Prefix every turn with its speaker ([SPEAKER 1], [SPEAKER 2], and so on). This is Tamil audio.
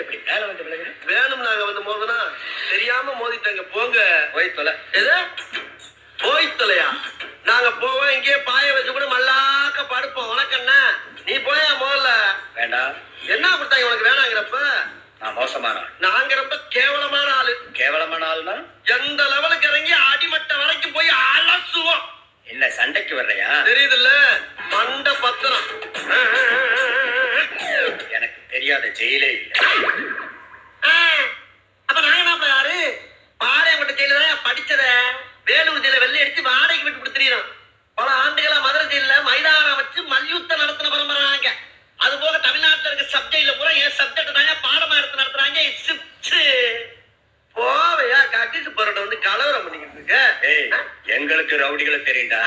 [SPEAKER 1] இப்படி மேல வந்து விழுகுற
[SPEAKER 2] வேணும். நாங்க வந்து மோதுனா தெரியாம மோதிட்டாங்க. போங்க.
[SPEAKER 1] போய் தொலை.
[SPEAKER 2] எது போய் தொலையா? நாங்க போவோம். இங்கே பாய வச்சு கூட மல்லாக்க படுப்போம். உனக்கண்ணா நீ போயா முதல்ல.
[SPEAKER 1] வேண்டாம்.
[SPEAKER 2] என்ன கொடுத்தாங்க உனக்கு வேணாங்கிறப்ப?
[SPEAKER 1] நான் மோசமான ஆள்.
[SPEAKER 2] நாங்க ரொம்ப கேவலமான ஆளு.
[SPEAKER 1] கேவலமான ஆள்னா
[SPEAKER 2] எந்த லெவலுக்கு இறங்கி அடிமட்ட வரைக்கும் போய் அலசுவோம்.
[SPEAKER 1] என்ன சண்டைக்கு வர்றையா?
[SPEAKER 2] தெரியுதுல்ல மண்ட பத்திரம்.
[SPEAKER 1] எனக்கு தெரியாத ஜெயிலே இல்லை.
[SPEAKER 2] அப்ப நாங்க என்ன யாரு? பாளையங்கோட்டை ஜெயில தான் படிச்சத. வேலூர் ஜெயில வெள்ளை அடிச்சு வாடகைக்கு விட்டு கொடுத்துறோம். பல ஆண்டுகளா மதுரை ஜெயில மைதானம் வச்சு மல்யுத்தம் நடத்தின பரம்பராங்க. அது போக தமிழ்நாட்டில் இருக்க சப்ஜெக்ட்ல பூரா என் சப்ஜெக்ட் தாங்க பாடமா எடுத்து நடத்துறாங்க. போவையா கட்டிட்டு போறத வந்து கலவரம் பண்ணிக்கிட்டு இருக்க.
[SPEAKER 1] எங்களுக்கு ரவுடிகளை தெரியுண்டா.